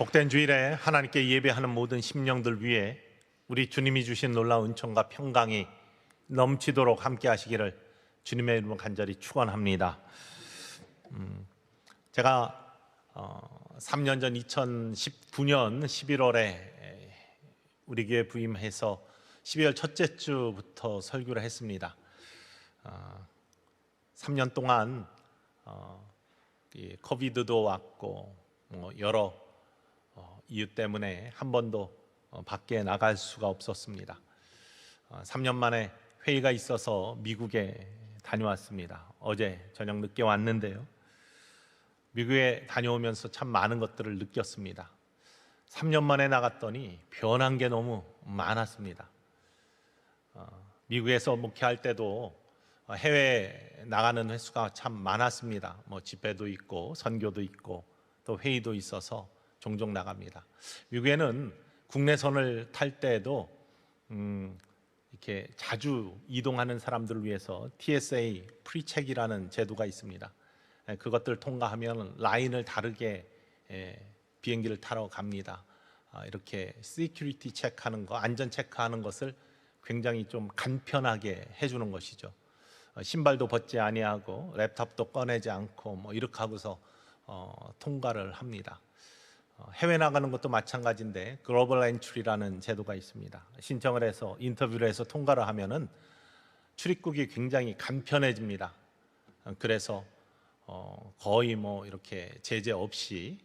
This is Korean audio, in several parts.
복된 주일에 하나님께 예배하는 모든 심령들 위해 우리 주님이 주신 놀라운 은총과 평강이 넘치도록 함께 하시기를 주님의 이름으로 간절히 축원합니다. 제가 3년 전 2019년 11월에 우리 교회 부임해서 12월 첫째 주부터 설교를 했습니다. 3년 동안 코비드도 왔고 여러 이유 때문에 한 번도 밖에 나갈 수가 없었습니다. 3년 만에 회의가 있어서 미국에 다녀왔습니다. 어제 저녁 늦게 왔는데요, 미국에 다녀오면서 참 많은 것들을 느꼈습니다. 3년 만에 나갔더니 변한 게 너무 많았습니다. 미국에서 목회할 때도 해외에 나가는 횟수가 참 많았습니다. 집회도 있고 선교도 있고 또 회의도 있어서 종종 나갑니다. 미국에는 국내선을 탈 때에도 이렇게 자주 이동하는 사람들을 위해서 TSA 프리체크라는 제도가 있습니다. 그것들 통과하면 라인을 다르게 비행기를 타러 갑니다. 이렇게 시큐리티 체크하는 거, 안전 체크하는 것을 굉장히 좀 간편하게 해주는 것이죠. 신발도 벗지 아니하고 랩탑도 꺼내지 않고 이렇게 하고서 통과를 합니다. 해외 나가는 것도 마찬가지인데 글로벌 엔트리라는 제도가 있습니다. 신청을 해서 인터뷰를 해서 통과를 하면은 출입국이 굉장히 간편해집니다. 그래서 거의 이렇게 제재 없이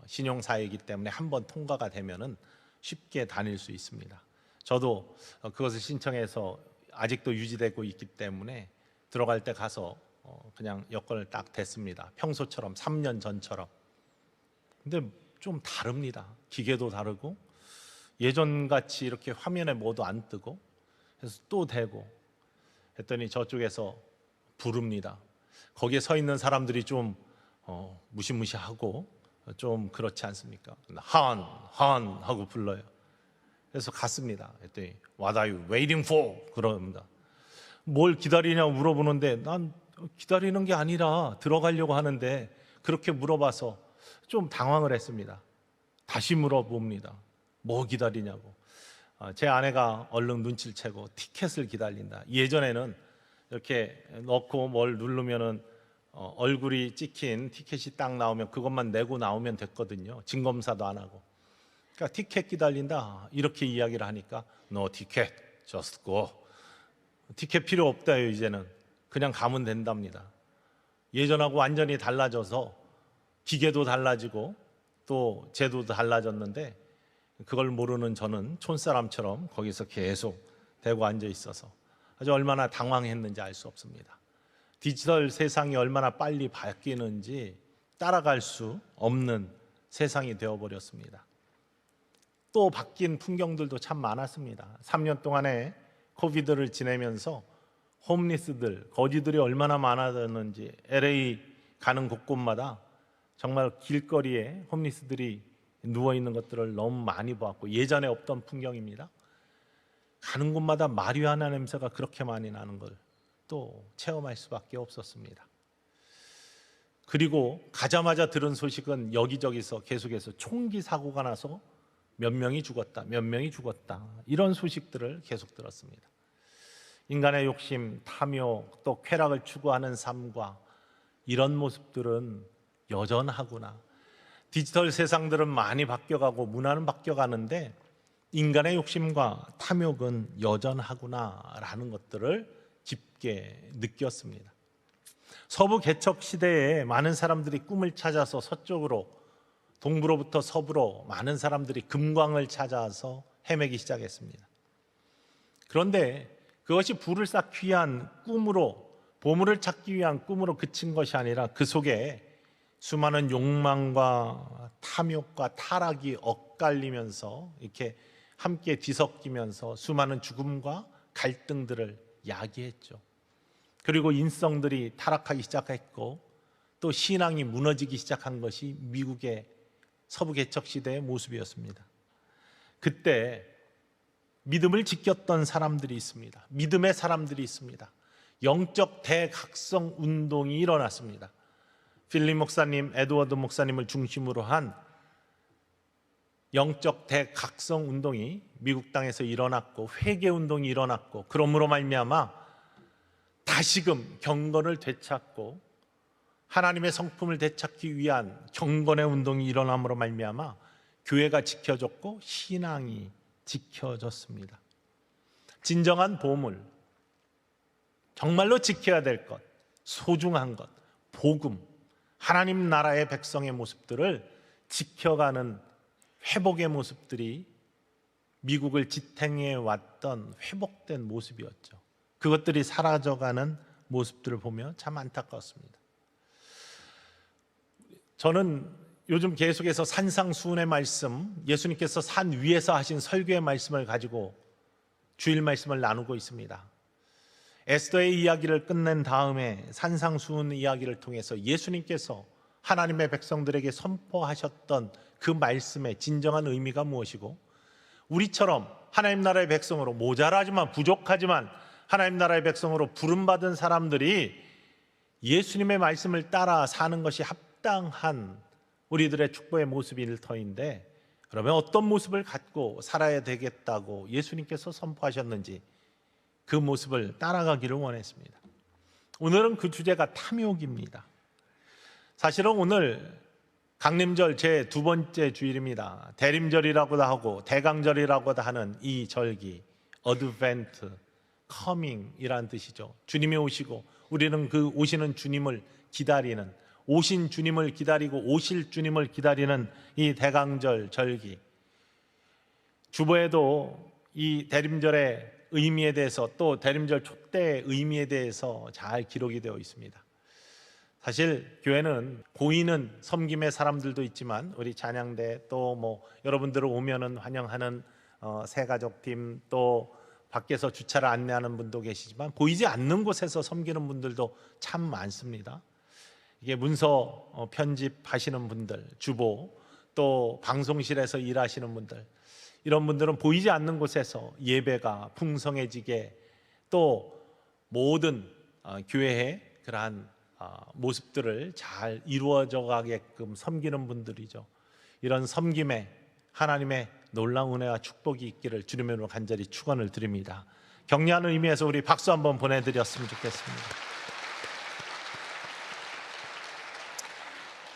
신용사회이기 때문에 한번 통과가 되면은 쉽게 다닐 수 있습니다. 저도 그것을 신청해서 아직도 유지되고 있기 때문에 들어갈 때 가서 그냥 여권을 딱 댔습니다. 평소처럼 3년 전처럼. 근데 좀 다릅니다. 기계도 다르고 예전같이 이렇게 화면에 뭐도 안 뜨고 그래서 또 대고 했더니 저쪽에서 부릅니다. 거기에 서 있는 사람들이 좀 무시무시하고 좀 그렇지 않습니까? 한 하고 불러요. 그래서 갔습니다. 했더니 What are you waiting for? 그럽니다. 뭘 기다리냐고 물어보는데 난 기다리는 게 아니라 들어가려고 하는데 그렇게 물어봐서 좀 당황을 했습니다. 다시 물어봅니다. 뭐 기다리냐고. 제 아내가 얼른 눈치를 채고 티켓을 기다린다. 예전에는 이렇게 넣고 뭘 누르면은 얼굴이 찍힌 티켓이 딱 나오면 그것만 내고 나오면 됐거든요. 진검사도 안 하고. 그러니까 티켓 기다린다 이렇게 이야기를 하니까 No ticket, just go. 티켓 필요 없다요. 이제는 그냥 가면 된답니다. 예전하고 완전히 달라져서 기계도 달라지고 또 제도도 달라졌는데 그걸 모르는 저는 촌사람처럼 거기서 계속 대고 앉아 있어서 아주 얼마나 당황했는지 알 수 없습니다. 디지털 세상이 얼마나 빨리 바뀌는지 따라갈 수 없는 세상이 되어버렸습니다. 또 바뀐 풍경들도 참 많았습니다. 3년 동안에 코비드를 지내면서 홈리스들, 거지들이 얼마나 많아졌는지 LA 가는 곳곳마다 정말 길거리에 홈리스들이 누워있는 것들을 너무 많이 보았고 예전에 없던 풍경입니다. 가는 곳마다 마리화나 냄새가 그렇게 많이 나는 걸 또 체험할 수밖에 없었습니다. 그리고 가자마자 들은 소식은 여기저기서 계속해서 총기 사고가 나서 몇 명이 죽었다, 몇 명이 죽었다 이런 소식들을 계속 들었습니다. 인간의 욕심, 탐욕, 또 쾌락을 추구하는 삶과 이런 모습들은 여전하구나. 디지털 세상들은 많이 바뀌어가고 문화는 바뀌어가는데 인간의 욕심과 탐욕은 여전하구나라는 것들을 깊게 느꼈습니다. 서부 개척 시대에 많은 사람들이 꿈을 찾아서 서쪽으로, 동부로부터 서부로 많은 사람들이 금광을 찾아서 헤매기 시작했습니다. 그런데 그것이 부를 쌓기 위한 꿈으로, 보물을 찾기 위한 꿈으로 그친 것이 아니라 그 속에 수많은 욕망과 탐욕과 타락이 엇갈리면서 이렇게 함께 뒤섞이면서 수많은 죽음과 갈등들을 야기했죠. 그리고 인성들이 타락하기 시작했고 또 신앙이 무너지기 시작한 것이 미국의 서부 개척 시대의 모습이었습니다. 그때 믿음을 지켰던 사람들이 있습니다. 믿음의 사람들이 있습니다. 영적 대각성 운동이 일어났습니다. 필립 목사님, 에드워드 목사님을 중심으로 한 영적 대각성 운동이 미국 땅에서 일어났고 회개 운동이 일어났고, 그러므로 말미암아 다시금 경건을 되찾고 하나님의 성품을 되찾기 위한 경건의 운동이 일어남으로 말미암아 교회가 지켜졌고 신앙이 지켜졌습니다. 진정한 보물, 정말로 지켜야 될 것, 소중한 것, 복음, 하나님 나라의 백성의 모습들을 지켜가는 회복의 모습들이 미국을 지탱해 왔던 회복된 모습이었죠. 그것들이 사라져가는 모습들을 보며 참 안타까웠습니다. 저는 요즘 계속해서 산상수훈의 말씀, 예수님께서 산 위에서 하신 설교의 말씀을 가지고 주일 말씀을 나누고 있습니다. 에스더의 이야기를 끝낸 다음에 산상수훈 이야기를 통해서 예수님께서 하나님의 백성들에게 선포하셨던 그 말씀의 진정한 의미가 무엇이고, 우리처럼 하나님 나라의 백성으로 모자라지만 부족하지만 하나님 나라의 백성으로 부름받은 사람들이 예수님의 말씀을 따라 사는 것이 합당한 우리들의 축복의 모습일 터인데, 그러면 어떤 모습을 갖고 살아야 되겠다고 예수님께서 선포하셨는지 그 모습을 따라가기를 원했습니다. 오늘은 그 주제가 탐욕입니다. 사실은 오늘 강림절 제 두 번째 주일입니다. 대림절이라고도 하고 대강절이라고도 하는 이 절기, 어드벤트, 커밍이라는 뜻이죠. 주님이 오시고 우리는 그 오시는 주님을 기다리는, 오신 주님을 기다리고 오실 주님을 기다리는 이 대강절 절기. 주보에도 이 대림절의 의미에 대해서, 또 대림절 촛대의 의미에 대해서 잘 기록이 되어 있습니다. 사실 교회는 보이는 섬김의 사람들도 있지만, 우리 찬양대, 또 여러분들 오면은 환영하는 새가족팀, 또 밖에서 주차를 안내하는 분도 계시지만 보이지 않는 곳에서 섬기는 분들도 참 많습니다. 이게 문서 편집하시는 분들, 주보, 또 방송실에서 일하시는 분들, 이런 분들은 보이지 않는 곳에서 예배가 풍성해지게, 또 모든 교회의 그러한 모습들을 잘 이루어져 가게끔 섬기는 분들이죠. 이런 섬김에 하나님의 놀라운 은혜와 축복이 있기를 주님의 이름으로 간절히 축원을 드립니다. 격려하는 의미에서 우리 박수 한번 보내드렸으면 좋겠습니다.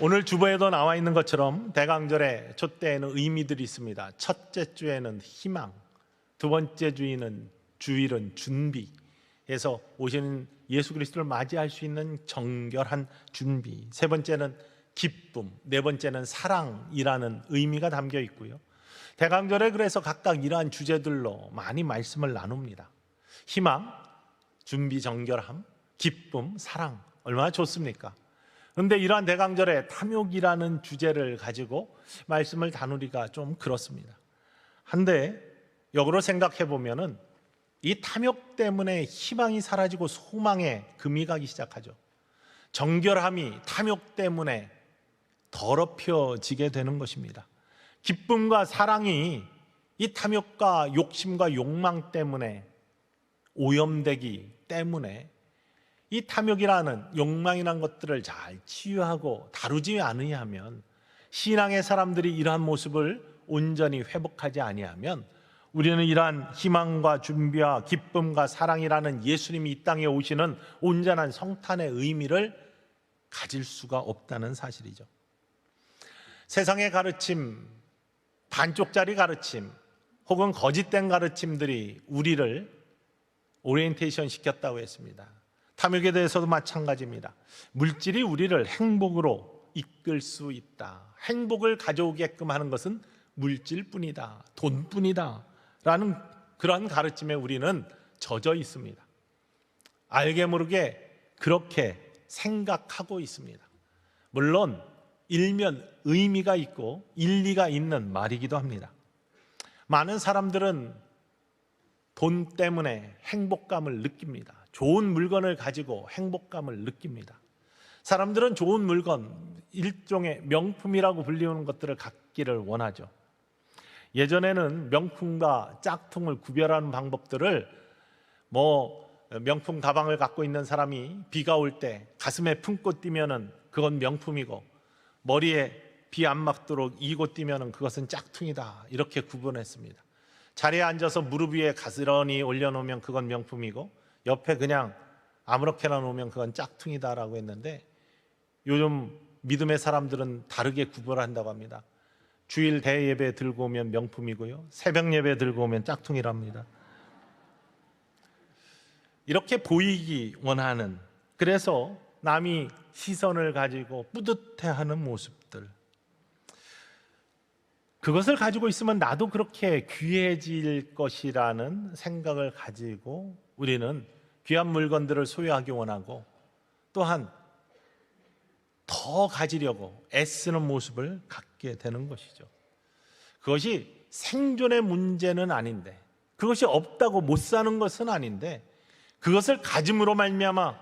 오늘 주보에도 나와 있는 것처럼 대강절의 촛대에는 의미들이 있습니다. 첫째 주에는 희망, 두 번째 주일은 준비, 해서 오시는 예수 그리스도를 맞이할 수 있는 정결한 준비, 세 번째는 기쁨, 네 번째는 사랑이라는 의미가 담겨 있고요. 대강절에 그래서 각각 이러한 주제들로 많이 말씀을 나눕니다. 희망, 준비, 정결함, 기쁨, 사랑, 얼마나 좋습니까? 그런데 이러한 대강절에 탐욕이라는 주제를 가지고 말씀을 다루기가 좀 그렇습니다. 한데 역으로 생각해 보면은 이 탐욕 때문에 희망이 사라지고 소망에 금이 가기 시작하죠. 정결함이 탐욕 때문에 더럽혀지게 되는 것입니다. 기쁨과 사랑이 이 탐욕과 욕심과 욕망 때문에 오염되기 때문에, 이 탐욕이라는 욕망이라는 것들을 잘 치유하고 다루지 않으면, 신앙의 사람들이 이러한 모습을 온전히 회복하지 아니하면, 우리는 이러한 희망과 준비와 기쁨과 사랑이라는 예수님이 이 땅에 오시는 온전한 성탄의 의미를 가질 수가 없다는 사실이죠. 세상의 가르침, 반쪽짜리 가르침, 혹은 거짓된 가르침들이 우리를 오리엔테이션 시켰다고 했습니다. 탐욕에 대해서도 마찬가지입니다. 물질이 우리를 행복으로 이끌 수 있다, 행복을 가져오게끔 하는 것은 물질뿐이다, 돈뿐이다 라는 그런 가르침에 우리는 젖어 있습니다. 알게 모르게 그렇게 생각하고 있습니다. 물론 일면 의미가 있고 일리가 있는 말이기도 합니다. 많은 사람들은 돈 때문에 행복감을 느낍니다. 좋은 물건을 가지고 행복감을 느낍니다. 사람들은 좋은 물건, 일종의 명품이라고 불리우는 것들을 갖기를 원하죠. 예전에는 명품과 짝퉁을 구별하는 방법들을, 명품 가방을 갖고 있는 사람이 비가 올 때 가슴에 품고 뛰면은 그건 명품이고, 머리에 비 안 막도록 이고 뛰면 그것은 짝퉁이다, 이렇게 구분했습니다. 자리에 앉아서 무릎 위에 가스런히 올려놓으면 그건 명품이고, 옆에 그냥 아무렇게나 놓으면 그건 짝퉁이다라고 했는데, 요즘 믿음의 사람들은 다르게 구분한다고 합니다. 주일 대예배 들고 오면 명품이고요, 새벽 예배 들고 오면 짝퉁이랍니다. 이렇게 보이기 원하는, 그래서 남이 시선을 가지고 뿌듯해하는 모습들, 그것을 가지고 있으면 나도 그렇게 귀해질 것이라는 생각을 가지고 우리는 귀한 물건들을 소유하기 원하고, 또한 더 가지려고 애쓰는 모습을 갖게 되는 것이죠. 그것이 생존의 문제는 아닌데, 그것이 없다고 못 사는 것은 아닌데, 그것을 가짐으로 말미암아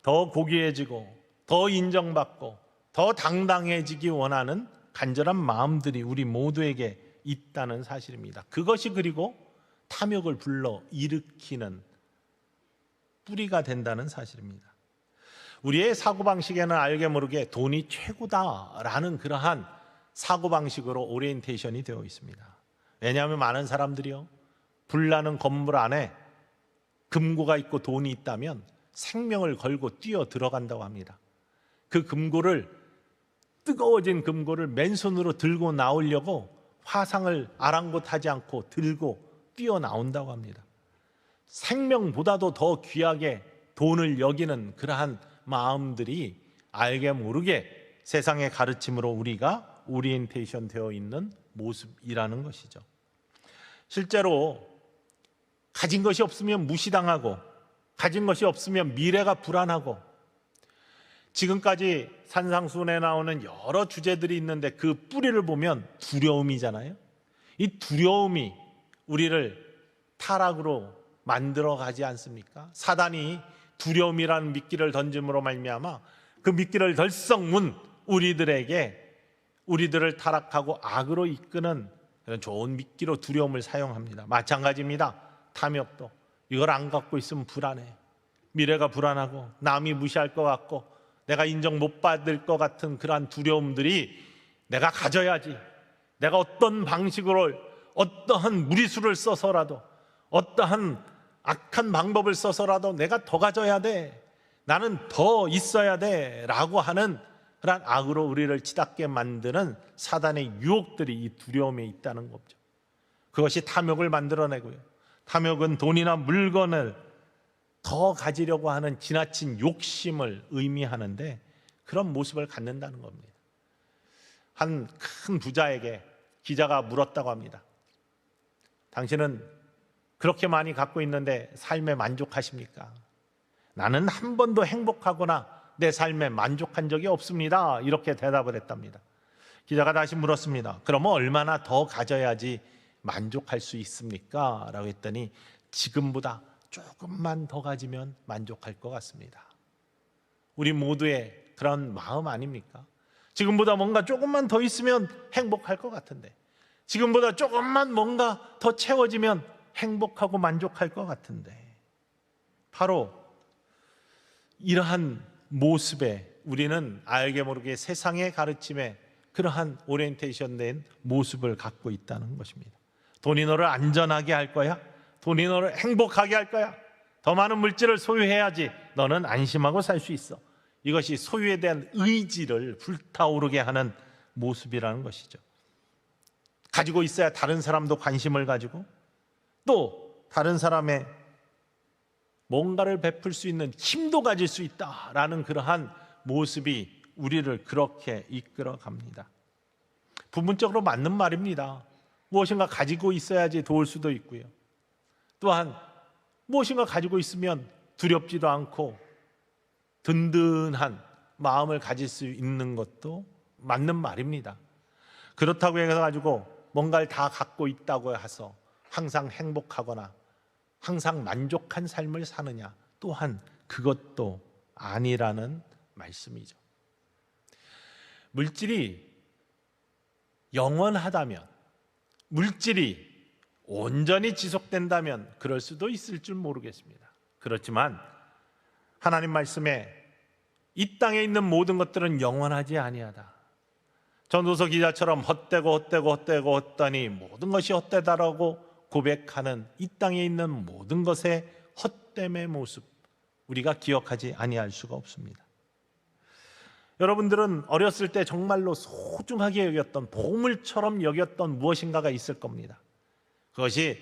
더 고귀해지고 더 인정받고 더 당당해지기 원하는 간절한 마음들이 우리 모두에게 있다는 사실입니다. 그것이 그리고 탐욕을 불러 일으키는 뿌리가 된다는 사실입니다. 우리의 사고방식에는 알게 모르게 돈이 최고다라는 그러한 사고방식으로 오리엔테이션이 되어 있습니다. 왜냐하면 많은 사람들이요, 불나는 건물 안에 금고가 있고 돈이 있다면 생명을 걸고 뛰어 들어간다고 합니다. 그 금고를, 뜨거워진 금고를 맨손으로 들고 나오려고 화상을 아랑곳하지 않고 들고 뛰어 나온다고 합니다. 생명보다도 더 귀하게 돈을 여기는 그러한 마음들이 알게 모르게 세상의 가르침으로 우리가 오리엔테이션 되어 있는 모습이라는 것이죠. 실제로 가진 것이 없으면 무시당하고, 가진 것이 없으면 미래가 불안하고, 지금까지 산상수훈에 나오는 여러 주제들이 있는데 그 뿌리를 보면 두려움이잖아요. 이 두려움이 우리를 타락으로 만들어 가지 않습니까? 사단이 두려움이라는 미끼를 던짐으로 말미암아 그 미끼를 덜썩 문 우리들을 타락하고 악으로 이끄는 그런 좋은 미끼로 두려움을 사용합니다. 마찬가지입니다. 탐욕도 이걸 안 갖고 있으면 불안해, 미래가 불안하고 남이 무시할 것 같고 내가 인정 못 받을 것 같은 그러한 두려움들이 내가 가져야지, 내가 어떤 방식으로 어떠한 무리수를 써서라도 어떠한 악한 방법을 써서라도 내가 더 가져야 돼, 나는 더 있어야 돼 라고 하는 그런 악으로 우리를 치닫게 만드는 사단의 유혹들이 이 두려움에 있다는 거죠. 그것이 탐욕을 만들어내고요, 탐욕은 돈이나 물건을 더 가지려고 하는 지나친 욕심을 의미하는데 그런 모습을 갖는다는 겁니다. 한 큰 부자에게 기자가 물었다고 합니다. 당신은 그렇게 많이 갖고 있는데 삶에 만족하십니까? 나는 한 번도 행복하거나 내 삶에 만족한 적이 없습니다, 이렇게 대답을 했답니다. 기자가 다시 물었습니다. 그러면 얼마나 더 가져야지 만족할 수 있습니까? 라고 했더니 지금보다 조금만 더 가지면 만족할 것 같습니다. 우리 모두의 그런 마음 아닙니까? 지금보다 뭔가 조금만 더 있으면 행복할 것 같은데, 지금보다 조금만 뭔가 더 채워지면 행복하고 만족할 것 같은데, 바로 이러한 모습에 우리는 알게 모르게 세상의 가르침에 그러한 오리엔테이션 된 모습을 갖고 있다는 것입니다. 돈이 너를 안전하게 할 거야? 돈이 너를 행복하게 할 거야? 더 많은 물질을 소유해야지 너는 안심하고 살 수 있어. 이것이 소유에 대한 의지를 불타오르게 하는 모습이라는 것이죠. 가지고 있어야 다른 사람도 관심을 가지고 또 다른 사람의 뭔가를 베풀 수 있는 힘도 가질 수 있다라는 그러한 모습이 우리를 그렇게 이끌어 갑니다. 부분적으로 맞는 말입니다. 무엇인가 가지고 있어야지 도울 수도 있고요, 또한 무엇인가 가지고 있으면 두렵지도 않고 든든한 마음을 가질 수 있는 것도 맞는 말입니다. 그렇다고 해가지고 뭔가를 다 갖고 있다고 해서 항상 행복하거나 항상 만족한 삶을 사느냐, 또한 그것도 아니라는 말씀이죠. 물질이 영원하다면, 물질이 온전히 지속된다면 그럴 수도 있을 줄 모르겠습니다. 그렇지만 하나님 말씀에 이 땅에 있는 모든 것들은 영원하지 아니하다, 전도서 기자처럼 헛되고 헛되니 모든 것이 헛되다라고 고백하는 이 땅에 있는 모든 것의 헛됨의 모습, 우리가 기억하지 아니할 수가 없습니다. 여러분들은 어렸을 때 정말로 소중하게 여겼던, 보물처럼 여겼던 무엇인가가 있을 겁니다. 그것이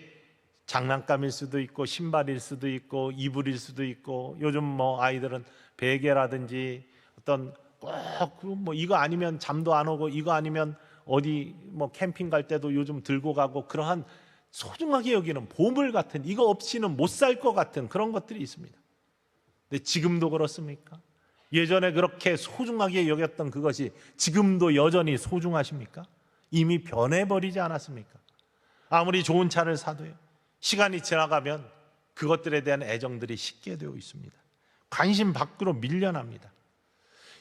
장난감일 수도 있고 신발일 수도 있고 이불일 수도 있고, 요즘 아이들은 베개라든지 어떤 꼭 이거 아니면 잠도 안 오고, 이거 아니면 어디 캠핑 갈 때도 요즘 들고 가고, 그러한 소중하게 여기는 보물 같은, 이거 없이는 못 살 것 같은 그런 것들이 있습니다. 근데 지금도 그렇습니까? 예전에 그렇게 소중하게 여겼던 그것이 지금도 여전히 소중하십니까? 이미 변해버리지 않았습니까? 아무리 좋은 차를 사도요, 시간이 지나가면 그것들에 대한 애정들이 식게 되어 있습니다. 관심 밖으로 밀려납니다.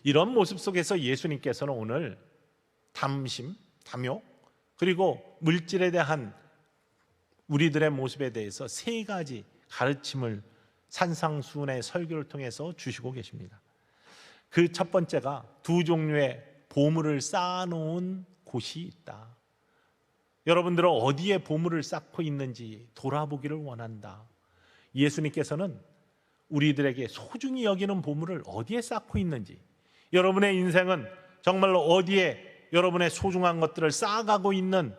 이런 모습 속에서 예수님께서는 오늘 탐심, 탐욕, 그리고 물질에 대한 우리들의 모습에 대해서 세 가지 가르침을 산상수훈의 설교를 통해서 주시고 계십니다. 그 첫 번째가 두 종류의 보물을 쌓아놓은 곳이 있다. 여러분들은 어디에 보물을 쌓고 있는지 돌아보기를 원한다. 예수님께서는 우리들에게 소중히 여기는 보물을 어디에 쌓고 있는지, 여러분의 인생은 정말로 어디에 여러분의 소중한 것들을 쌓아가고 있는,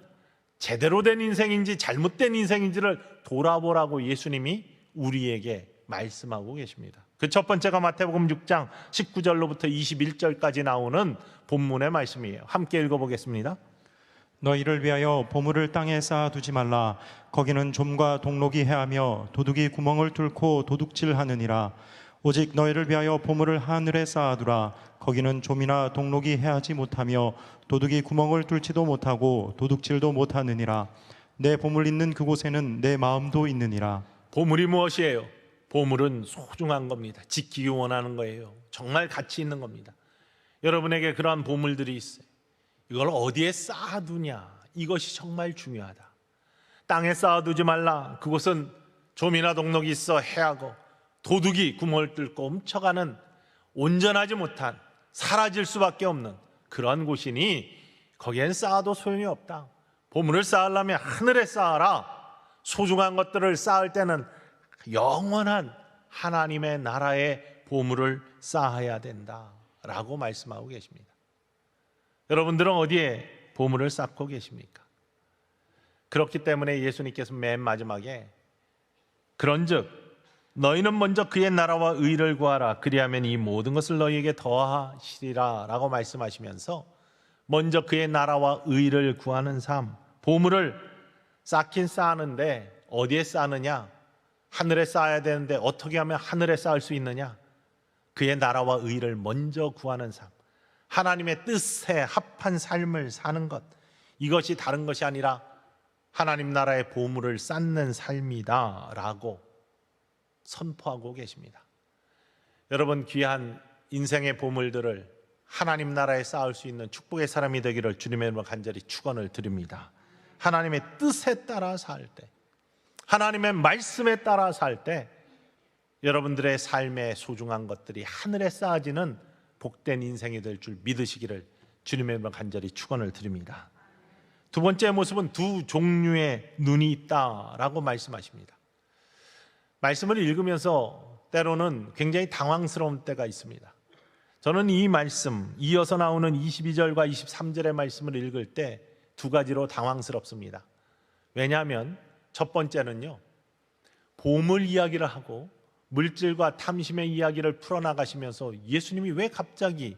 제대로 된 인생인지 잘못된 인생인지를 돌아보라고 예수님이 우리에게 말씀하고 계십니다. 그 첫 번째가 마태복음 6장 19절로부터 21절까지 나오는 본문의 말씀이에요. 함께 읽어보겠습니다. 너희를 위하여 보물을 땅에 쌓아두지 말라. 거기는 좀과 동록이 해하며 도둑이 구멍을 뚫고 도둑질하느니라. 오직 너희를 위하여 보물을 하늘에 쌓아두라. 거기는 좀이나 동록이 해하지 못하며 도둑이 구멍을 뚫지도 못하고 도둑질도 못하느니라. 내 보물 있는 그곳에는 내 마음도 있느니라. 보물이 무엇이에요? 보물은 소중한 겁니다. 지키기 원하는 거예요. 정말 가치 있는 겁니다. 여러분에게 그러한 보물들이 있어요. 이걸 어디에 쌓아두냐, 이것이 정말 중요하다. 땅에 쌓아두지 말라. 그곳은 좀이나 동록이 있어 해하고 도둑이 구멍을 뚫고 훔쳐가는, 온전하지 못한, 사라질 수밖에 없는 그런 곳이니 거기엔 쌓아도 소용이 없다. 보물을 쌓으려면 하늘에 쌓아라. 소중한 것들을 쌓을 때는 영원한 하나님의 나라의 보물을 쌓아야 된다라고 말씀하고 계십니다. 여러분들은 어디에 보물을 쌓고 계십니까? 그렇기 때문에 예수님께서 맨 마지막에 그런즉 너희는 먼저 그의 나라와 의를 구하라. 그리하면 이 모든 것을 너희에게 더하시리라 라고 말씀하시면서, 먼저 그의 나라와 의를 구하는 삶, 보물을 쌓긴 쌓는데 어디에 쌓느냐? 하늘에 쌓아야 되는데 어떻게 하면 하늘에 쌓을 수 있느냐? 그의 나라와 의를 먼저 구하는 삶, 하나님의 뜻에 합한 삶을 사는 것, 이것이 다른 것이 아니라 하나님 나라의 보물을 쌓는 삶이다 라고 선포하고 계십니다. 여러분, 귀한 인생의 보물들을 하나님 나라에 쌓을 수 있는 축복의 사람이 되기를 주님의 이름으로 간절히 축원을 드립니다. 하나님의 뜻에 따라 살 때, 하나님의 말씀에 따라 살 때 여러분들의 삶의 소중한 것들이 하늘에 쌓아지는 복된 인생이 될 줄 믿으시기를 주님의 이름으로 간절히 축원을 드립니다. 두 번째 모습은 두 종류의 눈이 있다라고 말씀하십니다. 말씀을 읽으면서 때로는 굉장히 당황스러운 때가 있습니다. 저는 이 말씀, 이어서 나오는 22절과 23절의 말씀을 읽을 때 두 가지로 당황스럽습니다. 왜냐하면 첫 번째는요, 보물 이야기를 하고 물질과 탐심의 이야기를 풀어나가시면서 예수님이 왜 갑자기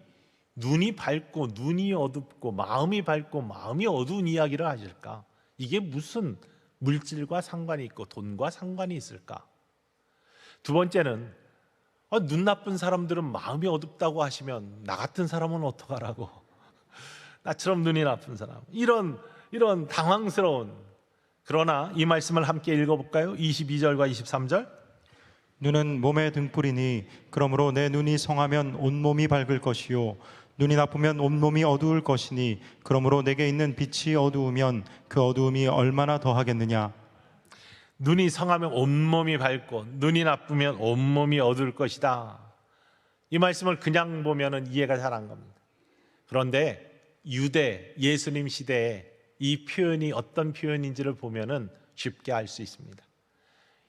눈이 밝고 눈이 어둡고 마음이 밝고 마음이 어두운 이야기를 하실까? 이게 무슨 물질과 상관이 있고 돈과 상관이 있을까? 두 번째는 눈 나쁜 사람들은 마음이 어둡다고 하시면 나 같은 사람은 어떡하라고, 나처럼 눈이 나쁜 사람, 이런 당황스러운, 그러나 이 말씀을 함께 읽어볼까요? 22절과 23절. 눈은 몸의 등불이니 그러므로 내 눈이 성하면 온몸이 밝을 것이요 눈이 나쁘면 온몸이 어두울 것이니 그러므로 내게 있는 빛이 어두우면 그 어두움이 얼마나 더하겠느냐. 눈이 성하면 온몸이 밝고 눈이 나쁘면 온몸이 어두울 것이다. 이 말씀을 그냥 보면 이해가 잘 안 갑니다. 그런데 유대 예수님 시대에 이 표현이 어떤 표현인지를 보면은 쉽게 알 수 있습니다.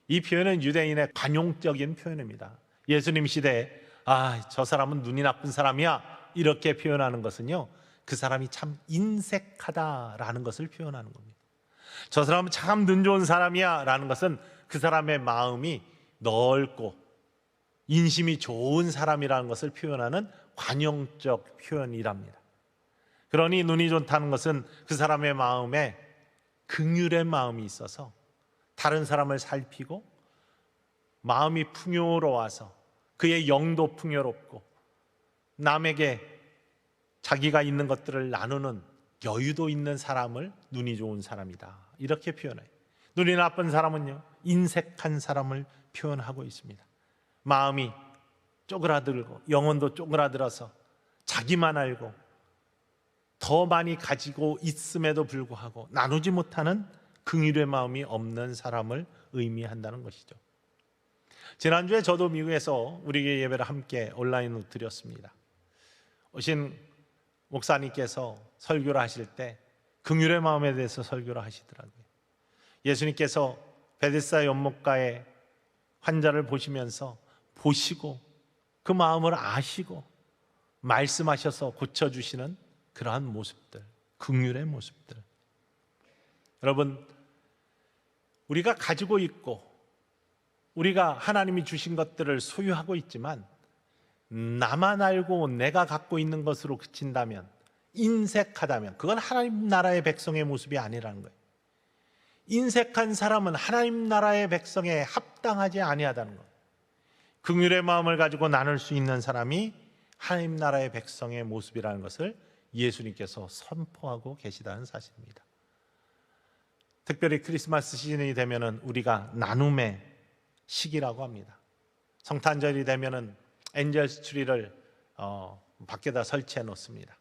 이 표현은 유대인의 관용적인 표현입니다. 예수님 시대에 저 사람은 눈이 나쁜 사람이야 이렇게 표현하는 것은요, 그 사람이 참 인색하다라는 것을 표현하는 겁니다. 저 사람은 참 눈 좋은 사람이야 라는 것은 그 사람의 마음이 넓고 인심이 좋은 사람이라는 것을 표현하는 관용적 표현이랍니다. 그러니 눈이 좋다는 것은 그 사람의 마음에 긍휼의 마음이 있어서 다른 사람을 살피고 마음이 풍요로워서 그의 영도 풍요롭고 남에게 자기가 있는 것들을 나누는 여유도 있는 사람을 눈이 좋은 사람이다 이렇게 표현해요. 눈이 나쁜 사람은요, 인색한 사람을 표현하고 있습니다. 마음이 쪼그라들고 영혼도 쪼그라들어서 자기만 알고 더 많이 가지고 있음에도 불구하고 나누지 못하는 긍휼의 마음이 없는 사람을 의미한다는 것이죠. 지난주에 저도 미국에서 우리 교회 예배를 함께 온라인으로 드렸습니다. 오신 목사님께서 설교를 하실 때 긍휼의 마음에 대해서 설교를 하시더라고요. 예수님께서 베데스다 연못가의 환자를 보시면서 보시고 그 마음을 아시고 말씀하셔서 고쳐주시는 그러한 모습들, 긍휼의 모습들. 여러분, 우리가 가지고 있고 우리가 하나님이 주신 것들을 소유하고 있지만 나만 알고 내가 갖고 있는 것으로 그친다면, 인색하다면 그건 하나님 나라의 백성의 모습이 아니라는 거예요. 인색한 사람은 하나님 나라의 백성에 합당하지 아니하다는 거예요. 긍휼의 마음을 가지고 나눌 수 있는 사람이 하나님 나라의 백성의 모습이라는 것을 예수님께서 선포하고 계시다는 사실입니다. 특별히 크리스마스 시즌이 되면은 우리가 나눔의 시기라고 합니다. 성탄절이 되면은 엔젤스 트리를 밖에다 설치해 놓습니다.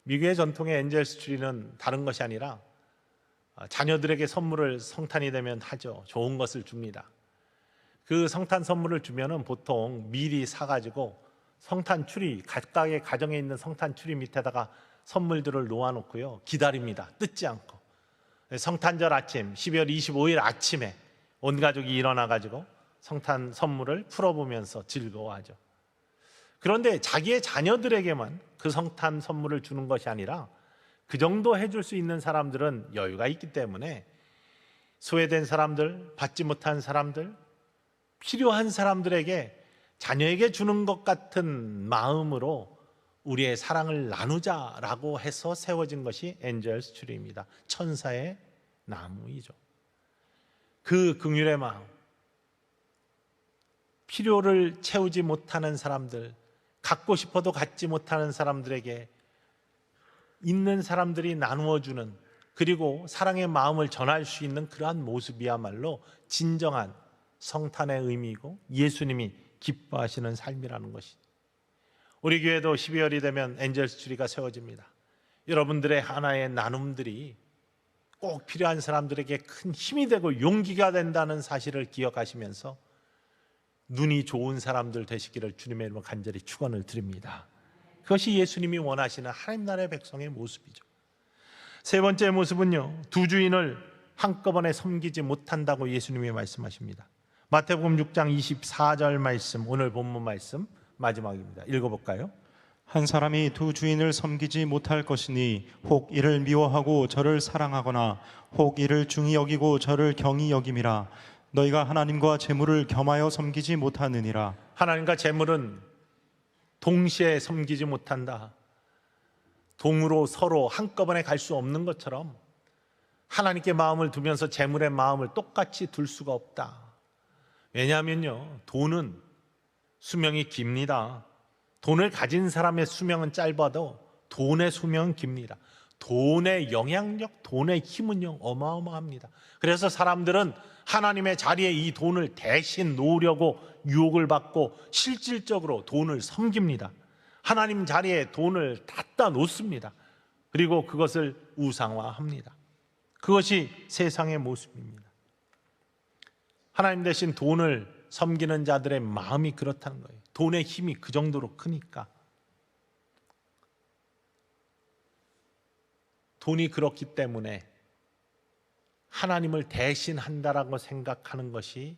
미국의 전통의 엔젤스 트리는 다른 것이 아니라 자녀들에게 선물을 성탄이 되면 하죠. 좋은 것을 줍니다. 그 성탄 선물을 주면은 보통 미리 사가지고 성탄 추리, 각각의 가정에 있는 성탄 추리 밑에다가 선물들을 놓아놓고요, 기다립니다. 뜯지 않고. 성탄절 아침, 12월 25일 아침에 온 가족이 일어나가지고 성탄 선물을 풀어보면서 즐거워하죠. 그런데 자기의 자녀들에게만 그 성탄 선물을 주는 것이 아니라 그 정도 해줄 수 있는 사람들은 여유가 있기 때문에 소외된 사람들, 받지 못한 사람들, 필요한 사람들에게 자녀에게 주는 것 같은 마음으로 우리의 사랑을 나누자라고 해서 세워진 것이 엔젤스 트리입니다. 천사의 나무이죠. 그 긍휼의 마음, 필요를 채우지 못하는 사람들, 갖고 싶어도 갖지 못하는 사람들에게 있는 사람들이 나누어주는, 그리고 사랑의 마음을 전할 수 있는 그러한 모습이야말로 진정한 성탄의 의미이고 예수님이 기뻐하시는 삶이라는 것이. 우리 교회도 12월이 되면 엔젤스 트리가 세워집니다. 여러분들의 하나의 나눔들이 꼭 필요한 사람들에게 큰 힘이 되고 용기가 된다는 사실을 기억하시면서 눈이 좋은 사람들 되시기를 주님의 이름으로 간절히 축원을 드립니다. 그것이 예수님이 원하시는 하나님 나라의 백성의 모습이죠. 세 번째 모습은요, 두 주인을 한꺼번에 섬기지 못한다고 예수님이 말씀하십니다. 마태복음 6장 24절 말씀, 오늘 본문 말씀 마지막입니다. 읽어볼까요? 한 사람이 두 주인을 섬기지 못할 것이니 혹 이를 미워하고 저를 사랑하거나 혹 이를 중히 여기고 저를 경히 여김이라. 너희가 하나님과 재물을 겸하여 섬기지 못하느니라. 하나님과 재물은 동시에 섬기지 못한다. 동으로 서로 한꺼번에 갈 수 없는 것처럼 하나님께 마음을 두면서 재물의 마음을 똑같이 둘 수가 없다. 왜냐하면요, 돈은 수명이 깁니다. 돈을 가진 사람의 수명은 짧아도 돈의 수명은 깁니다. 돈의 영향력, 돈의 힘은요 어마어마합니다. 그래서 사람들은 하나님의 자리에 이 돈을 대신 놓으려고 유혹을 받고 실질적으로 돈을 섬깁니다. 하나님 자리에 돈을 갖다 놓습니다. 그리고 그것을 우상화합니다. 그것이 세상의 모습입니다. 하나님 대신 돈을 섬기는 자들의 마음이 그렇다는 거예요. 돈의 힘이 그 정도로 크니까. 돈이 그렇기 때문에 하나님을 대신한다라고 생각하는 것이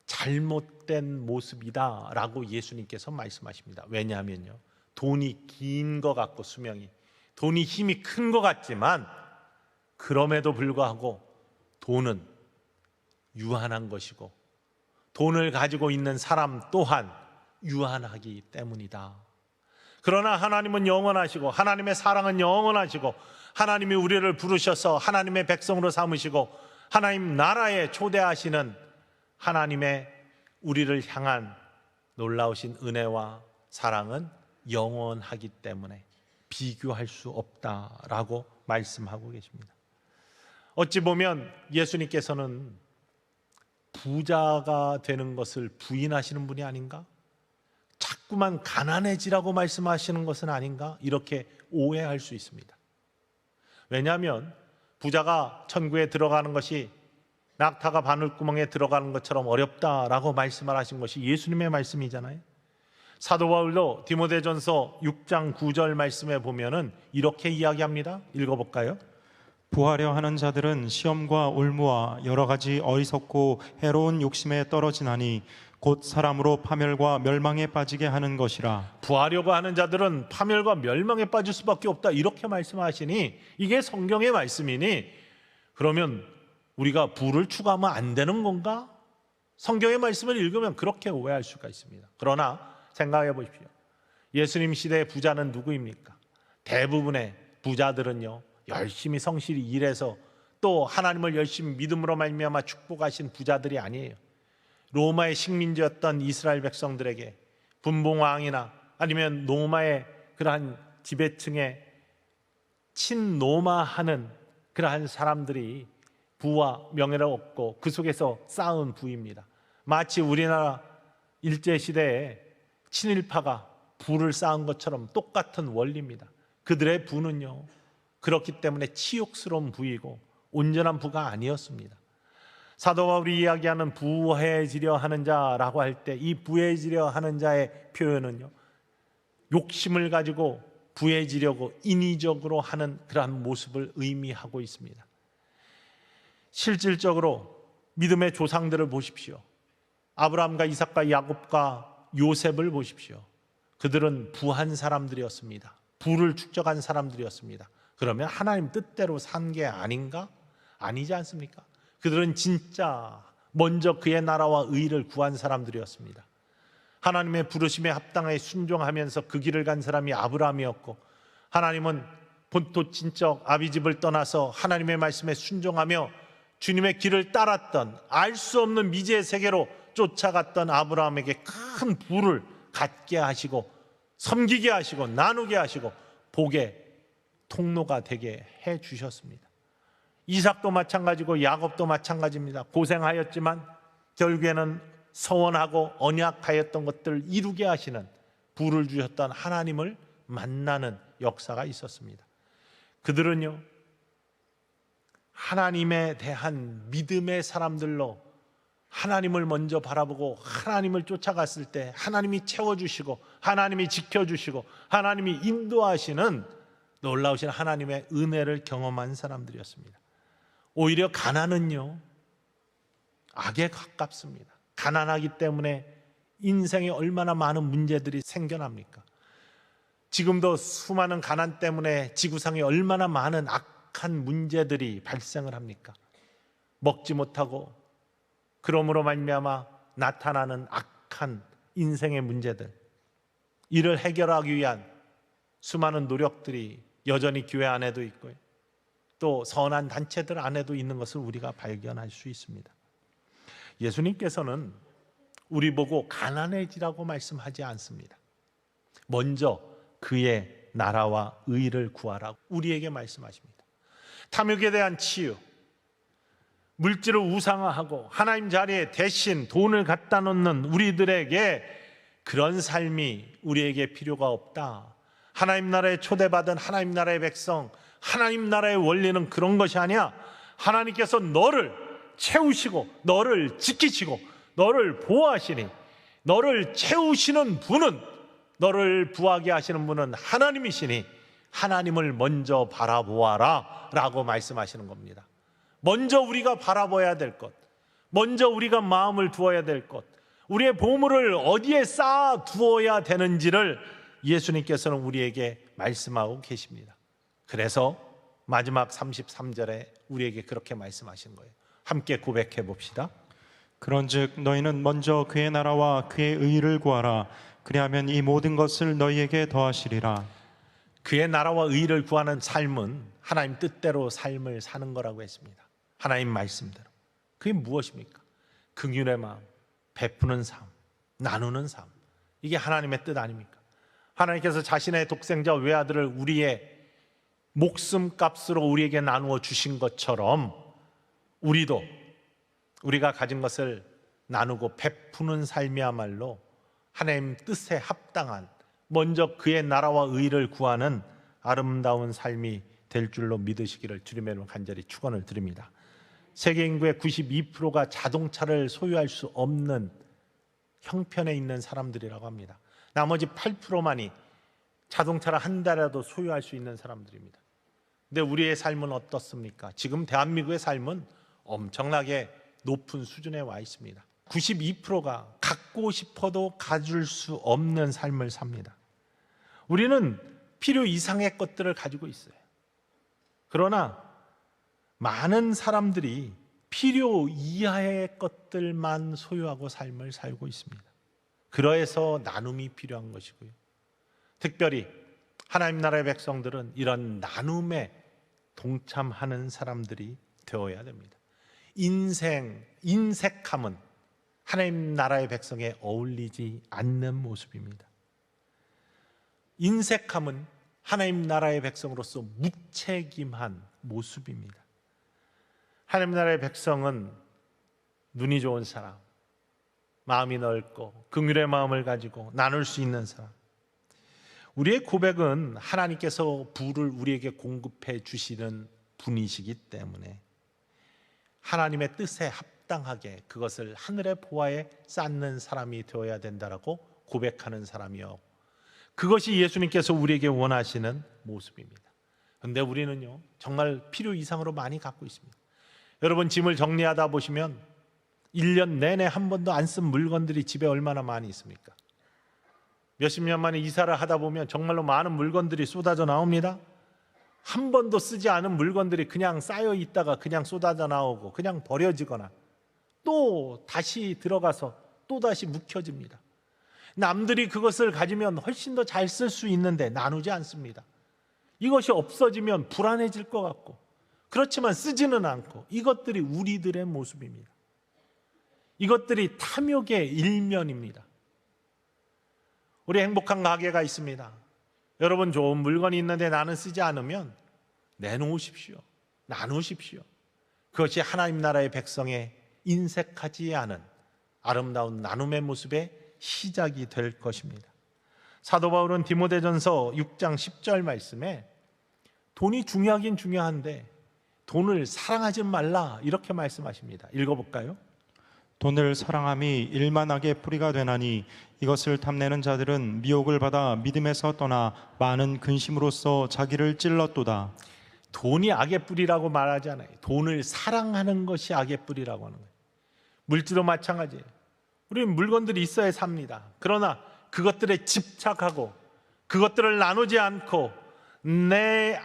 잘못된 모습이다라고 예수님께서 말씀하십니다. 왜냐하면요, 돈이 긴 것 같고 수명이, 돈이 힘이 큰 것 같지만 그럼에도 불구하고 돈은 유한한 것이고 돈을 가지고 있는 사람 또한 유한하기 때문이다. 그러나 하나님은 영원하시고 하나님의 사랑은 영원하시고 하나님이 우리를 부르셔서 하나님의 백성으로 삼으시고 하나님 나라에 초대하시는 하나님의 우리를 향한 놀라우신 은혜와 사랑은 영원하기 때문에 비교할 수 없다라고 말씀하고 계십니다. 어찌 보면 예수님께서는 부자가 되는 것을 부인하시는 분이 아닌가? 자꾸만 가난해지라고 말씀하시는 것은 아닌가? 이렇게 오해할 수 있습니다. 왜냐하면 부자가 천국에 들어가는 것이 낙타가 바늘구멍에 들어가는 것처럼 어렵다라고 말씀을 하신 것이 예수님의 말씀이잖아요. 사도 바울도 디모데전서 6장 9절 말씀에 보면은 이렇게 이야기합니다. 읽어볼까요? 부하려 하는 자들은 시험과 올무와 여러 가지 어리석고 해로운 욕심에 떨어지나니 곧 사람으로 파멸과 멸망에 빠지게 하는 것이라. 부하려고 하는 자들은 파멸과 멸망에 빠질 수밖에 없다, 이렇게 말씀하시니 이게 성경의 말씀이니 그러면 우리가 부를 추구하면 안 되는 건가? 성경의 말씀을 읽으면 그렇게 오해할 수가 있습니다. 그러나 생각해 보십시오. 예수님 시대의 부자는 누구입니까? 대부분의 부자들은요, 열심히 성실히 일해서 또 하나님을 열심히 믿음으로 말미암아 축복하신 부자들이 아니에요. 로마의 식민지였던 이스라엘 백성들에게 분봉왕이나 아니면 로마의 그러한 지배층의 친로마하는 그러한 사람들이 부와 명예를 얻고 그 속에서 쌓은 부입니다. 마치 우리나라 일제시대에 친일파가 부를 쌓은 것처럼 똑같은 원리입니다. 그들의 부는요, 그렇기 때문에 치욕스러운 부이고 온전한 부가 아니었습니다. 사도 바울이 이야기하는 부해지려 하는 자라고 할 때 이 부해지려 하는 자의 표현은요, 욕심을 가지고 부해지려고 인위적으로 하는 그러한 모습을 의미하고 있습니다. 실질적으로 믿음의 조상들을 보십시오. 아브라함과 이삭과 야곱과 요셉을 보십시오. 그들은 부한 사람들이었습니다. 부를 축적한 사람들이었습니다. 그러면 하나님 뜻대로 산 게 아닌가? 아니지 않습니까? 그들은 진짜 먼저 그의 나라와 의를 구한 사람들이었습니다. 하나님의 부르심에 합당하게 순종하면서 그 길을 간 사람이 아브라함이었고, 하나님은 본토 친척 아비집을 떠나서 하나님의 말씀에 순종하며 주님의 길을 따랐던, 알 수 없는 미지의 세계로 쫓아갔던 아브라함에게 큰 부를 갖게 하시고 섬기게 하시고 나누게 하시고 복의 통로가 되게 해 주셨습니다. 이삭도 마찬가지고 야곱도 마찬가지입니다. 고생하였지만 결국에는 서원하고 언약하였던 것들을 이루게 하시는, 부를 주셨던 하나님을 만나는 역사가 있었습니다. 그들은요, 하나님에 대한 믿음의 사람들로 하나님을 먼저 바라보고 하나님을 쫓아갔을 때 하나님이 채워주시고 하나님이 지켜주시고 하나님이 인도하시는 놀라우신 하나님의 은혜를 경험한 사람들이었습니다. 오히려 가난은요, 악에 가깝습니다. 가난하기 때문에 인생에 얼마나 많은 문제들이 생겨납니까? 지금도 수많은 가난 때문에 지구상에 얼마나 많은 악한 문제들이 발생을 합니까? 먹지 못하고 그러므로 말미암아 나타나는 악한 인생의 문제들, 이를 해결하기 위한 수많은 노력들이 여전히 교회 안에도 있고요, 또 선한 단체들 안에도 있는 것을 우리가 발견할 수 있습니다. 예수님께서는 우리 보고 가난해지라고 말씀하지 않습니다. 먼저 그의 나라와 의를 구하라고 우리에게 말씀하십니다. 탐욕에 대한 치유, 물질을 우상화하고 하나님 자리에 대신 돈을 갖다 놓는 우리들에게 그런 삶이 우리에게 필요가 없다. 하나님 나라에 초대받은 하나님 나라의 백성, 하나님 나라의 원리는 그런 것이 아니야. 하나님께서 너를 채우시고 너를 지키시고 너를 보호하시니, 너를 채우시는 분은, 너를 부하게 하시는 분은 하나님이시니 하나님을 먼저 바라보아라 라고 말씀하시는 겁니다. 먼저 우리가 바라봐야 될 것, 먼저 우리가 마음을 두어야 될 것, 우리의 보물을 어디에 쌓아 두어야 되는지를 예수님께서는 우리에게 말씀하고 계십니다. 그래서 마지막 33절에 우리에게 그렇게 말씀하신 거예요. 함께 고백해 봅시다. 그런즉 너희는 먼저 그의 나라와 그의 의를 구하라. 그리하면 이 모든 것을 너희에게 더하시리라. 그의 나라와 의를 구하는 삶은 하나님 뜻대로 삶을 사는 거라고 했습니다. 하나님 말씀대로. 그게 무엇입니까? 긍휼의 마음, 베푸는 삶, 나누는 삶. 이게 하나님의 뜻 아닙니까? 하나님께서 자신의 독생자 외아들을 우리의 목숨값으로 우리에게 나누어 주신 것처럼 우리도 우리가 가진 것을 나누고 베푸는 삶이야말로 하나님 뜻에 합당한, 먼저 그의 나라와 의를 구하는 아름다운 삶이 될 줄로 믿으시기를 주님의 이름으로 간절히 축원을 드립니다. 세계 인구의 92%가 자동차를 소유할 수 없는 형편에 있는 사람들이라고 합니다. 나머지 8%만이 자동차를 한 달이라도 소유할 수 있는 사람들입니다. 근데 우리의 삶은 어떻습니까? 지금 대한민국의 삶은 엄청나게 높은 수준에 와 있습니다. 92%가 갖고 싶어도 가질 수 없는 삶을 삽니다. 우리는 필요 이상의 것들을 가지고 있어요. 그러나 많은 사람들이 필요 이하의 것들만 소유하고 삶을 살고 있습니다. 그래서 나눔이 필요한 것이고요. 특별히 하나님 나라의 백성들은 이런 나눔에 동참하는 사람들이 되어야 됩니다. 인색함은 하나님 나라의 백성에 어울리지 않는 모습입니다. 인색함은 하나님 나라의 백성으로서 무책임한 모습입니다. 하나님 나라의 백성은 눈이 좋은 사람, 마음이 넓고 긍휼의 마음을 가지고 나눌 수 있는 사람. 우리의 고백은 하나님께서 부를 우리에게 공급해 주시는 분이시기 때문에 하나님의 뜻에 합당하게 그것을 하늘의 보화에 쌓는 사람이 되어야 된다라고 고백하는 사람이요, 그것이 예수님께서 우리에게 원하시는 모습입니다. 그런데 우리는요 정말 필요 이상으로 많이 갖고 있습니다. 여러분, 짐을 정리하다 보시면 1년 내내 한 번도 안 쓴 물건들이 집에 얼마나 많이 있습니까? 몇십 년 만에 이사를 하다 보면 정말로 많은 물건들이 쏟아져 나옵니다. 한 번도 쓰지 않은 물건들이 그냥 쌓여 있다가 그냥 쏟아져 나오고 그냥 버려지거나 또 다시 들어가서 또 다시 묵혀집니다. 남들이 그것을 가지면 훨씬 더 잘 쓸 수 있는데 나누지 않습니다. 이것이 없어지면 불안해질 것 같고, 그렇지만 쓰지는 않고, 이것들이 우리들의 모습입니다. 이것들이 탐욕의 일면입니다. 우리 행복한 가게가 있습니다. 여러분, 좋은 물건이 있는데 나는 쓰지 않으면 내놓으십시오. 나누십시오. 그것이 하나님 나라의 백성의 인색하지 않은 아름다운 나눔의 모습의 시작이 될 것입니다. 사도 바울은 디모데전서 6장 10절 말씀에 돈이 중요하긴 중요한데 돈을 사랑하지 말라, 이렇게 말씀하십니다. 읽어볼까요? 돈을 사랑함이 일만하게 뿌리가 되나니 이것을 탐내는 자들은 미혹을 받아 믿음에서 떠나 많은 근심으로써 자기를 찔렀도다. 돈이 악의 뿌리라고 말하지 않아요. 돈을 사랑하는 것이 악의 뿌리라고 하는 거예요. 물질도 마찬가지예요. 우리는 물건들이 있어야 삽니다. 그러나 그것들에 집착하고 그것들을 나누지 않고 내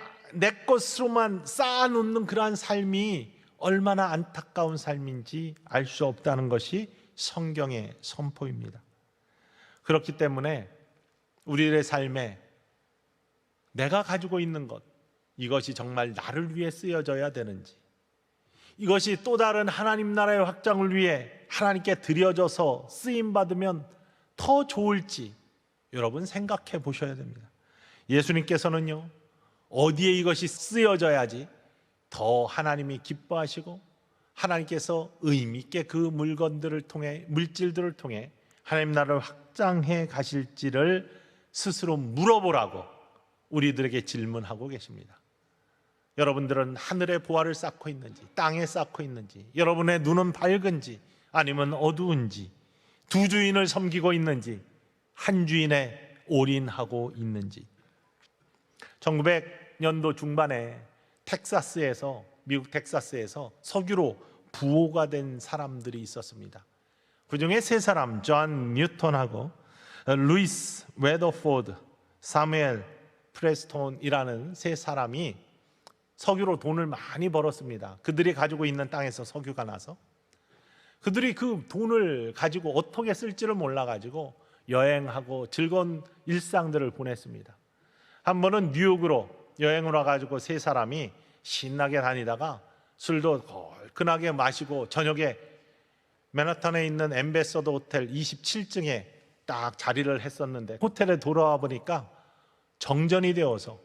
것으로만 쌓아놓는 그러한 삶이 얼마나 안타까운 삶인지 알 수 없다는 것이 성경의 선포입니다. 그렇기 때문에 우리의 삶에 내가 가지고 있는 것, 이것이 정말 나를 위해 쓰여져야 되는지, 이것이 또 다른 하나님 나라의 확장을 위해 하나님께 드려져서 쓰임받으면 더 좋을지 여러분 생각해 보셔야 됩니다. 예수님께서는요, 어디에 이것이 쓰여져야지 더 하나님이 기뻐하시고 하나님께서 의미 있게 그 물건들을 통해, 물질들을 통해 하나님 나라를 확장해 가실지를 스스로 물어보라고 우리들에게 질문하고 계십니다. 여러분들은 하늘의 보화를 쌓고 있는지, 땅에 쌓고 있는지, 여러분의 눈은 밝은지 아니면 어두운지, 두 주인을 섬기고 있는지, 한 주인에 올인하고 있는지. 1900년도 중반에 미국 텍사스에서 석유로 부호가 된 사람들이 있었습니다. 그 중에 세 사람, 존 뉴턴하고 루이스 웨더포드, 사무엘 프레스톤이라는 세 사람이 석유로 돈을 많이 벌었습니다. 그들이 가지고 있는 땅에서 석유가 나서 그들이 그 돈을 가지고 어떻게 쓸지를 몰라가지고 여행하고 즐거운 일상들을 보냈습니다. 한 번은 뉴욕으로 여행을 와가지고 세 사람이 신나게 다니다가 술도 걸큰하게 마시고 저녁에 맨하탄에 있는 엠베서더 호텔 27층에 딱 자리를 했었는데 호텔에 돌아와 보니까 정전이 되어서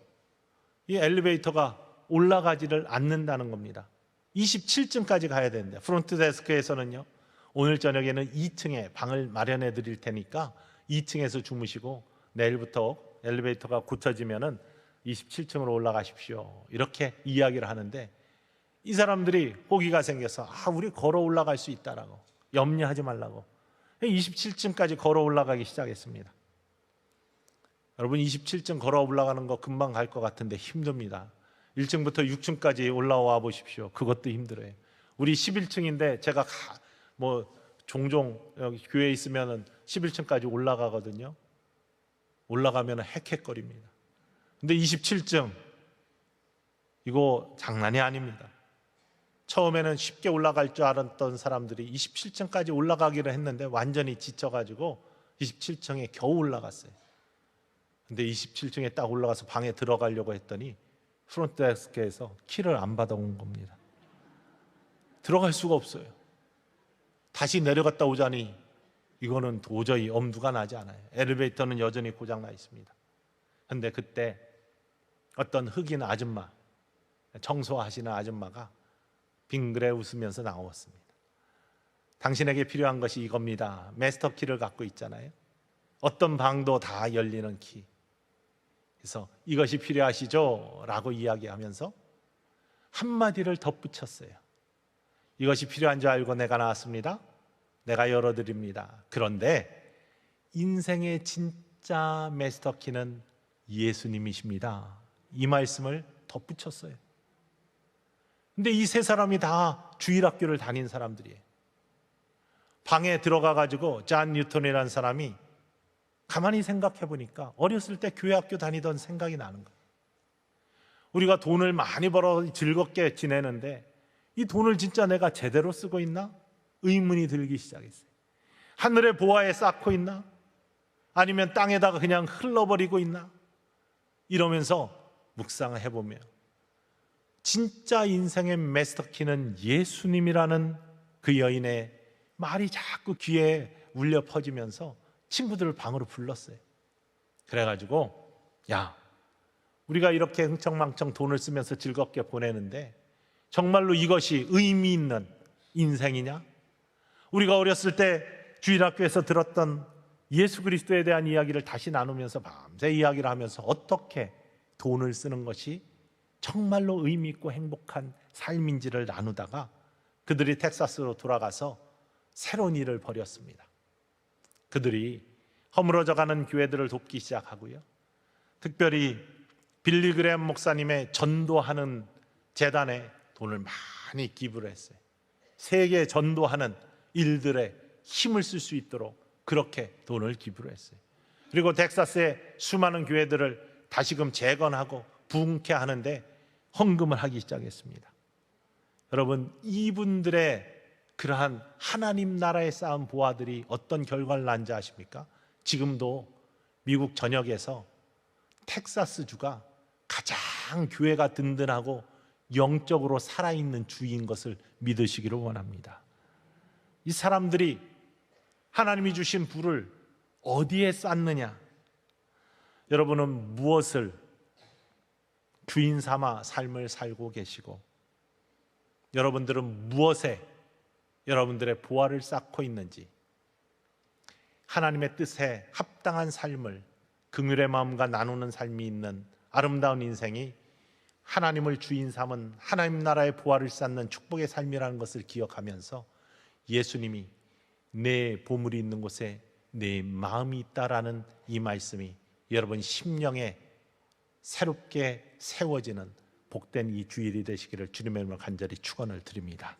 이 엘리베이터가 올라가지를 않는다는 겁니다. 27층까지 가야 되는데 프론트 데스크에서는요, 오늘 저녁에는 2층에 방을 마련해 드릴 테니까 2층에서 주무시고 내일부터 엘리베이터가 고쳐지면은 27층으로 올라가십시오, 이렇게 이야기를 하는데 이 사람들이 호기가 생겨서 우리 걸어 올라갈 수 있다라고, 염려하지 말라고 27층까지 걸어 올라가기 시작했습니다. 여러분, 27층 걸어 올라가는 거 금방 갈 것 같은데 힘듭니다. 1층부터 6층까지 올라와 보십시오. 그것도 힘들어요. 우리 11층인데 제가 종종 여기 교회에 있으면 11층까지 올라가거든요. 올라가면 헥헥거립니다. 근데 27층 이거 장난이 아닙니다. 처음에는 쉽게 올라갈 줄 알았던 사람들이 27층까지 올라가기로 했는데 완전히 지쳐가지고 27층에 겨우 올라갔어요. 근데 27층에 딱 올라가서 방에 들어가려고 했더니 프론트 데스크에서 키를 안 받아온 겁니다. 들어갈 수가 없어요. 다시 내려갔다 오자니 이거는 도저히 엄두가 나지 않아요. 엘리베이터는 여전히 고장나 있습니다. 근데 그때 어떤 흑인 아줌마, 청소하시는 아줌마가 빙그레 웃으면서 나왔습니다. 당신에게 필요한 것이 이겁니다. 마스터 키를 갖고 있잖아요. 어떤 방도 다 열리는 키. 그래서 이것이 필요하시죠? 라고 이야기하면서 한마디를 덧붙였어요. 이것이 필요한 줄 알고 내가 나왔습니다. 내가 열어드립니다. 그런데 인생의 진짜 마스터 키는 예수님이십니다. 이 말씀을 덧붙였어요. 근데 이 세 사람이 다 주일학교를 다닌 사람들이에요. 방에 들어가가지고 존 뉴턴이라는 사람이 가만히 생각해 보니까 어렸을 때 교회 학교 다니던 생각이 나는 거예요. 우리가 돈을 많이 벌어 즐겁게 지내는데 이 돈을 진짜 내가 제대로 쓰고 있나? 의문이 들기 시작했어요. 하늘의 보화에 쌓고 있나? 아니면 땅에다가 그냥 흘러버리고 있나? 이러면서 묵상을 해보면 진짜 인생의 마스터키는 예수님이라는 그 여인의 말이 자꾸 귀에 울려 퍼지면서 친구들을 방으로 불렀어요. 그래가지고 야, 우리가 이렇게 흥청망청 돈을 쓰면서 즐겁게 보내는데 정말로 이것이 의미 있는 인생이냐? 우리가 어렸을 때 주일학교에서 들었던 예수 그리스도에 대한 이야기를 다시 나누면서 밤새 이야기를 하면서 어떻게 돈을 쓰는 것이 정말로 의미 있고 행복한 삶인지를 나누다가 그들이 텍사스로 돌아가서 새로운 일을 벌였습니다. 그들이 허물어져가는 교회들을 돕기 시작하고요, 특별히 빌리 그레엄 목사님의 전도하는 재단에 돈을 많이 기부를 했어요. 세계 전도하는 일들에 힘을 쓸 수 있도록 그렇게 돈을 기부를 했어요. 그리고 텍사스의 수많은 교회들을 다시금 재건하고 부흥케 하는데 헌금을 하기 시작했습니다. 여러분, 이분들의 그러한 하나님 나라에 쌓은 보화들이 어떤 결과를 낳은지 아십니까? 지금도 미국 전역에서 텍사스주가 가장 교회가 든든하고 영적으로 살아있는 주인 것을 믿으시기를 원합니다. 이 사람들이 하나님이 주신 부를 어디에 쌓느냐? 여러분은 무엇을 주인 삼아 삶을 살고 계시고 여러분들은 무엇에 여러분들의 보화를 쌓고 있는지, 하나님의 뜻에 합당한 삶을 긍휼의 마음과 나누는 삶이 있는 아름다운 인생이 하나님을 주인 삼은 하나님 나라의 보화를 쌓는 축복의 삶이라는 것을 기억하면서 예수님이 내 보물이 있는 곳에 내 마음이 있다라는 이 말씀이 여러분 심령에 새롭게 세워지는 복된 이 주일이 되시기를 주님의 이름으로 간절히 축원을 드립니다.